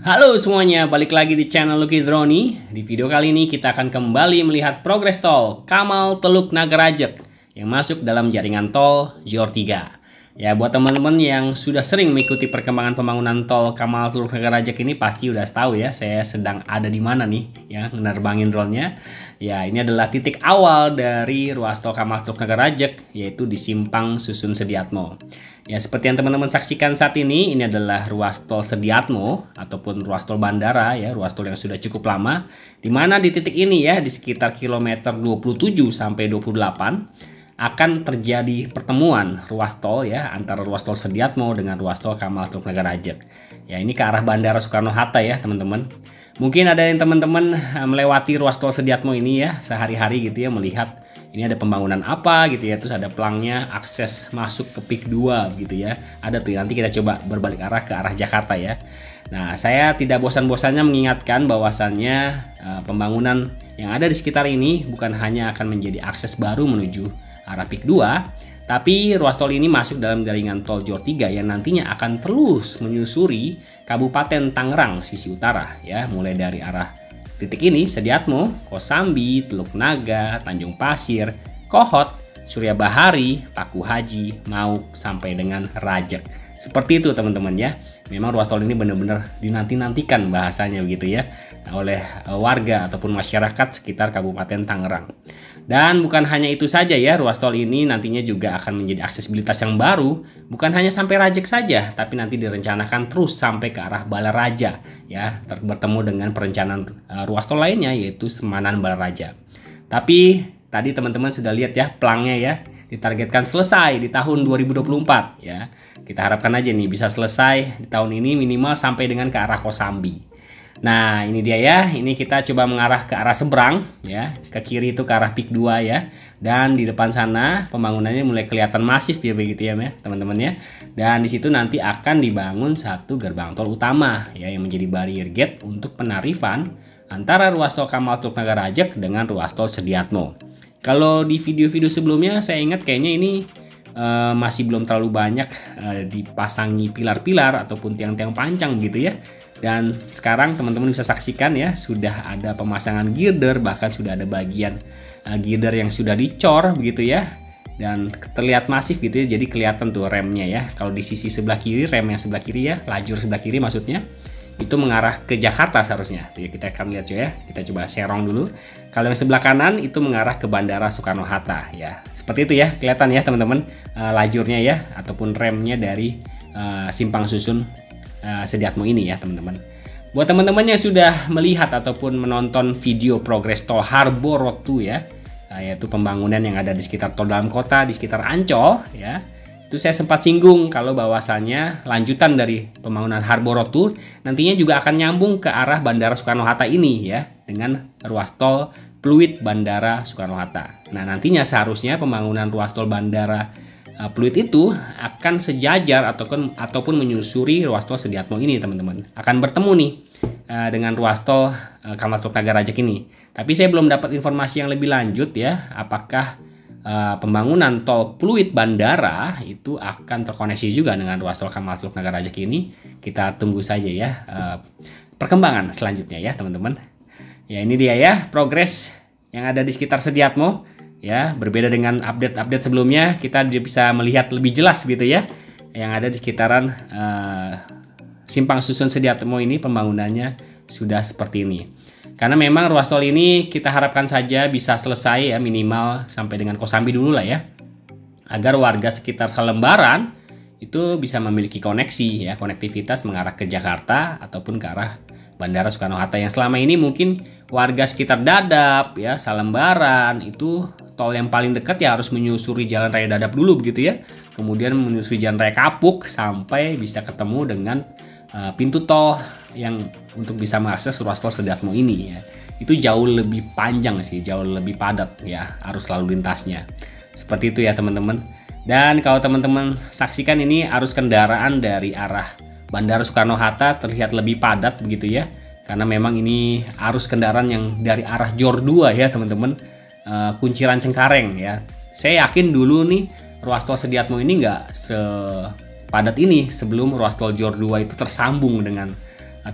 Halo semuanya, balik lagi di channel Lucky Droni. Di video kali ini kita akan kembali melihat progres tol Kamal Teluk Nagarajek yang masuk dalam jaringan tol JOR 3. Ya, buat teman-teman yang sudah sering mengikuti perkembangan pembangunan tol Kamal Teluk Nagarajek ini pasti udah tahu ya, saya sedang ada di mana nih ya, menerbangin drone-nya. Ya, ini adalah titik awal dari ruas tol Kamal Teluk Nagarajek, yaitu di Simpang Susun Sediatmo. Ya, seperti yang teman-teman saksikan saat ini adalah ruas tol Sediatmo ataupun ruas tol bandara ya, ruas tol yang sudah cukup lama. Di mana di titik ini ya, di sekitar kilometer 27 sampai 28 akan terjadi pertemuan ruas tol ya, antara ruas tol Sediatmo dengan ruas tol Kamal Teluk Nagarajek. Ya, ini ke arah Bandara Soekarno-Hatta ya, teman-teman. Mungkin ada yang teman-teman melewati ruas tol Sediatmo ini ya sehari-hari gitu ya, melihat ini ada pembangunan apa gitu ya, terus ada pelangnya akses masuk ke PIK 2 gitu ya. Ada tuh, nanti kita coba berbalik arah ke arah Jakarta ya. Nah, saya tidak bosan-bosannya mengingatkan bahwasannya pembangunan yang ada di sekitar ini bukan hanya akan menjadi akses baru menuju arah PIK 2, tapi ruas tol ini masuk dalam jaringan tol JOR 3 yang nantinya akan terus menyusuri Kabupaten Tangerang sisi utara ya, mulai dari arah titik ini Sediatmo, Kosambi, Teluk Naga, Tanjung Pasir, Kohot, Surya Bahari, Paku Haji, Mauk sampai dengan Rajek. Seperti itu teman-teman ya. Memang ruas tol ini benar-benar dinanti-nantikan bahasanya begitu ya oleh warga ataupun masyarakat sekitar Kabupaten Tangerang. Dan bukan hanya itu saja ya, ruas tol ini nantinya juga akan menjadi aksesibilitas yang baru, bukan hanya sampai Rajek saja, tapi nanti direncanakan terus sampai ke arah Balaraja ya, bertemu dengan perencanaan ruas tol lainnya yaitu Semanan Balaraja. Tapi tadi teman-teman sudah lihat ya pelangnya ya, ditargetkan selesai di tahun 2024 ya. Kita harapkan aja nih bisa selesai di tahun ini minimal sampai dengan ke arah Kosambi. Nah, ini dia ya. Ini kita coba mengarah ke arah seberang ya. Ke kiri itu ke arah PIK 2 ya. Dan di depan sana pembangunannya mulai kelihatan masif ya begitu ya teman-teman ya. Dan di situ nanti akan dibangun satu gerbang tol utama ya yang menjadi barrier gate untuk penarifan antara ruas tol Kamal Teluk Nagarajek dengan ruas tol Sediatmo. Kalau di video-video sebelumnya saya ingat kayaknya ini masih belum terlalu banyak dipasangi pilar-pilar ataupun tiang-tiang pancang begitu ya. Dan sekarang teman-teman bisa saksikan ya, sudah ada pemasangan girder, bahkan sudah ada bagian girder yang sudah dicor begitu ya. Dan terlihat masif gitu ya, jadi kelihatan tuh remnya ya. Kalau di sisi sebelah kiri, rem yang sebelah kiri ya, lajur sebelah kiri maksudnya, itu mengarah ke Jakarta seharusnya. Jadi kita akan lihat ya, kita coba serong dulu. Kalau yang sebelah kanan itu mengarah ke Bandara Soekarno-Hatta ya. Seperti itu ya, kelihatan ya teman-teman lajurnya ya, ataupun remnya dari Simpang Susun Sediatmo ini ya teman-teman. Buat teman-teman yang sudah melihat ataupun menonton video progres tol Harbor Road 2 ya, yaitu pembangunan yang ada di sekitar tol dalam kota, di sekitar Ancol ya. Itu saya sempat singgung kalau bahwasannya lanjutan dari pembangunan Harbor Road 2 nantinya juga akan nyambung ke arah Bandara Soekarno-Hatta ini ya, dengan ruas tol Pluit Bandara Soekarno-Hatta. Nah, nantinya seharusnya pembangunan ruas tol Bandara Pluit itu akan sejajar ataupun menyusuri ruas tol Sediatmo ini teman-teman. Akan bertemu nih dengan ruas tol Kamal Teluk Nagarajek ini. Tapi saya belum dapat informasi yang lebih lanjut ya, apakah pembangunan tol Pluit Bandara itu akan terkoneksi juga dengan ruas tol Kamal Teluk Nagarajek ini. Kita tunggu saja ya perkembangan selanjutnya ya teman-teman. Ya, ini dia ya progres yang ada di sekitar Sediatmo ya, berbeda dengan update-update sebelumnya. Kita bisa melihat lebih jelas gitu ya yang ada di sekitaran Simpang Susun Sediatmo ini pembangunannya sudah seperti ini. Karena memang ruas tol ini kita harapkan saja bisa selesai ya, minimal sampai dengan Kosambi dulu lah ya, agar warga sekitar Salembaran itu bisa memiliki koneksi ya, konektivitas mengarah ke Jakarta ataupun ke arah Bandara Soekarno-Hatta yang selama ini mungkin warga sekitar Dadap ya, Salembaran itu tol yang paling dekat ya harus menyusuri Jalan Raya Dadap dulu begitu ya. Kemudian menyusuri Jalan Raya Kapuk sampai bisa ketemu dengan pintu tol yang untuk bisa mengakses ruas tol Sediatmo ini ya. Itu jauh lebih panjang sih, jauh lebih padat ya arus lalu lintasnya. Seperti itu ya teman-teman. Dan kalau teman-teman saksikan ini arus kendaraan dari arah Bandara Soekarno-Hatta terlihat lebih padat begitu ya. Karena memang ini arus kendaraan yang dari arah JOR 2 ya teman-teman, Kunciran Cengkareng ya. Saya yakin dulu nih ruas tol Sediatmo ini nggak sepadat ini sebelum ruas tol JOR 2 itu tersambung dengan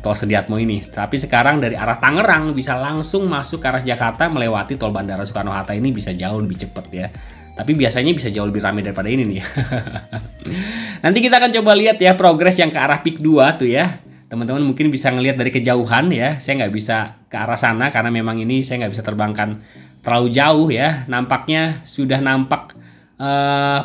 tol Sediatmo ini. Tapi sekarang dari arah Tangerang bisa langsung masuk ke arah Jakarta melewati tol Bandara Soekarno-Hatta ini bisa jauh lebih cepat ya. Tapi biasanya bisa jauh lebih ramai daripada ini nih. Nanti kita akan coba lihat ya progres yang ke arah Pik 2 tuh ya. Teman-teman mungkin bisa ngelihat dari kejauhan ya. Saya nggak bisa ke arah sana karena memang ini saya nggak bisa terbangkan terlalu jauh ya. Nampaknya sudah nampak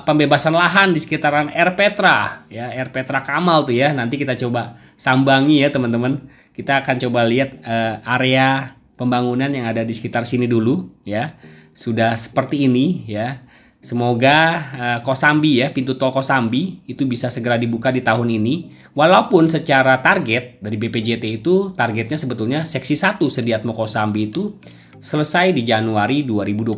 pembebasan lahan di sekitaran Air Petra ya, Air Petra Kamal tuh ya. Nanti kita coba sambangi ya teman-teman. Kita akan coba lihat area pembangunan yang ada di sekitar sini dulu ya. Sudah seperti ini ya. Semoga Kosambi ya, pintu tol Kosambi itu bisa segera dibuka di tahun ini. Walaupun secara target dari BPJT itu targetnya sebetulnya seksi 1 Sediatmo Kosambi itu selesai di Januari 2025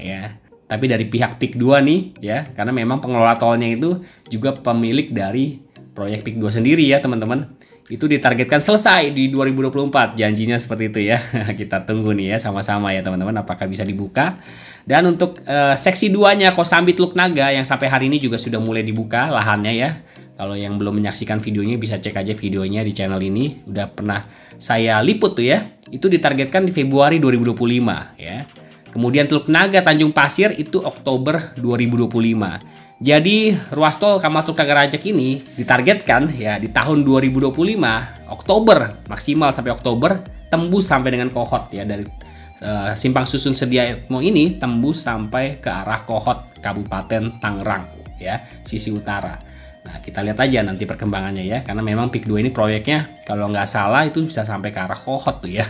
ya. Tapi dari pihak Pik 2 nih ya, karena memang pengelola tolnya itu juga pemilik dari proyek Pik 2 sendiri ya teman-teman. Itu ditargetkan selesai di 2024, janjinya seperti itu ya. Kita tunggu nih ya sama-sama ya teman-teman apakah bisa dibuka. Dan untuk seksi 2-nya Kosambi Teluk Naga yang sampai hari ini juga sudah mulai dibuka lahannya ya. Kalau yang belum menyaksikan videonya bisa cek aja videonya di channel ini. Udah pernah saya liput tuh ya. Itu ditargetkan di Februari 2025 ya. Kemudian Teluk Naga Tanjung Pasir itu Oktober 2025. Jadi ruas tol Kamal Teluk Naga Rajek ini ditargetkan ya di tahun 2025 Oktober maksimal sampai Oktober tembus sampai dengan Kohot ya, dari Simpang Susun Sediatmo ini tembus sampai ke arah Kohot Kabupaten Tangerang ya, sisi utara. Nah kita lihat aja nanti perkembangannya ya, karena memang Pik 2 ini proyeknya kalau nggak salah itu bisa sampai ke arah Kohot tuh ya.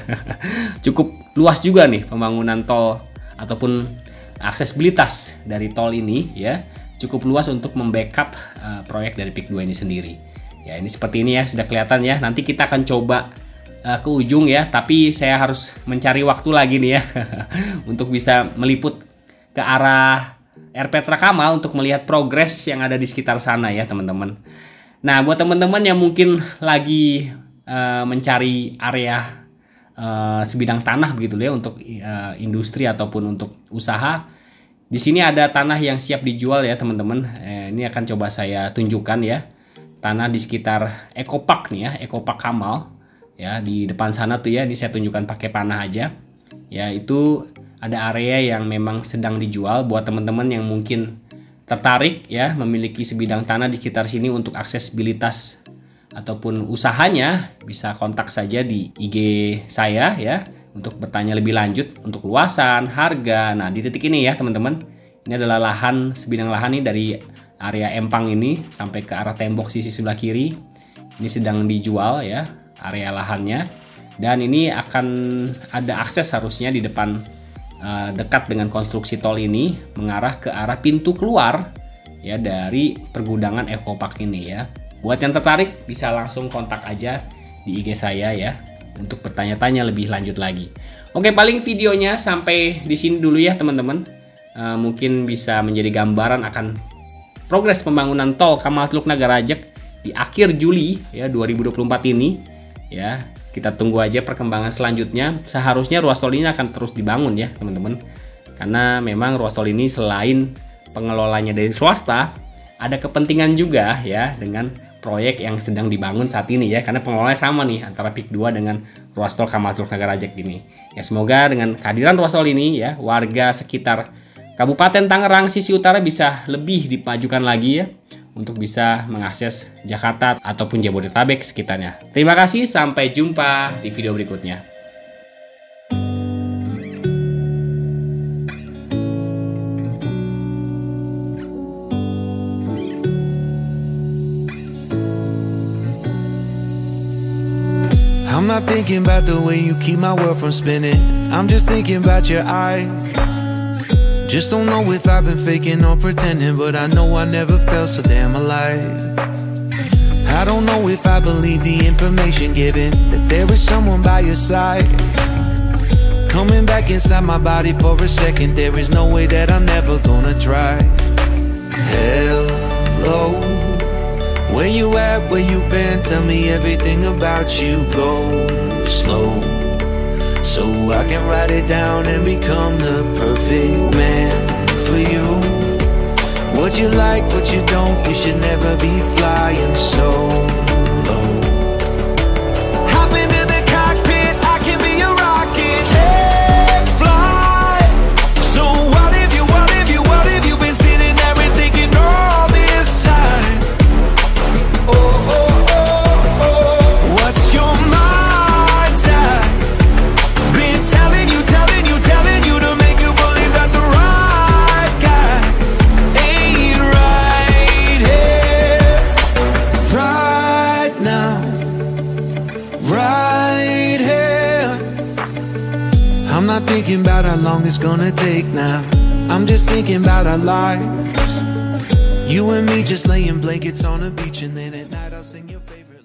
Cukup luas juga nih pembangunan tol ataupun aksesibilitas dari tol ini ya, cukup luas untuk membackup proyek dari Pik 2 ini sendiri. Ya ini seperti ini ya, sudah kelihatan ya. Nanti kita akan coba ke ujung ya, tapi saya harus mencari waktu lagi nih ya untuk bisa meliput ke arah Air Petra Kamal untuk melihat progres yang ada di sekitar sana ya teman-teman. Nah buat teman-teman yang mungkin lagi mencari area sebidang tanah begitu ya untuk industri ataupun untuk usaha, di sini ada tanah yang siap dijual ya teman-teman. Ini akan coba saya tunjukkan ya, tanah di sekitar Ekopark nih ya, Ekopark Kamal ya, di depan sana tuh ya. Ini saya tunjukkan pakai panah aja ya. Itu ada area yang memang sedang dijual. Buat teman-teman yang mungkin tertarik ya memiliki sebidang tanah di sekitar sini untuk aksesibilitas ataupun usahanya, bisa kontak saja di IG saya ya untuk bertanya lebih lanjut untuk luasan, harga. Nah di titik ini ya teman-teman, ini adalah lahan, sebidang lahan nih dari area Empang ini sampai ke arah tembok sisi sebelah kiri. Ini sedang dijual ya area lahannya, dan ini akan ada akses harusnya di depan dekat dengan konstruksi tol ini mengarah ke arah pintu keluar ya dari pergudangan Ekopark ini ya. Buat yang tertarik bisa langsung kontak aja di IG saya ya untuk bertanya-tanya lebih lanjut lagi. Oke, paling videonya sampai di sini dulu ya teman-teman. Mungkin bisa menjadi gambaran akan progres pembangunan tol Kamal Teluk Naga Rajek di akhir Juli ya 2024 ini ya. Kita tunggu aja perkembangan selanjutnya. Seharusnya ruas tol ini akan terus dibangun ya teman-teman, karena memang ruas tol ini selain pengelolanya dari swasta, ada kepentingan juga ya dengan proyek yang sedang dibangun saat ini ya, karena pengelolanya sama nih antara Pik 2 dengan ruas tol Kamal Teluk Naga Rajek ini. Ya semoga dengan kehadiran ruas tol ini ya, warga sekitar Kabupaten Tangerang sisi utara bisa lebih dimajukan lagi ya untuk bisa mengakses Jakarta ataupun Jabodetabek sekitarnya. Terima kasih, sampai jumpa di video berikutnya. I'm not thinking about the way you keep my world from spinning. I'm just thinking about your eyes. Just don't know if I've been faking or pretending, but I know I never felt so damn alive. I don't know if I believe the information given, that there is someone by your side. Coming back inside my body for a second, there is no way that I'm never gonna try. Hello, where you at, where you been? Tell me everything about you. Go slow, so I can write it down and become the perfect man for you. What you like, what you don't, you should never be flying so low. thinking about how long it's gonna take now. I'm just thinking about our lives. You and me just laying blankets on the beach, and then at night I'll sing your favorite.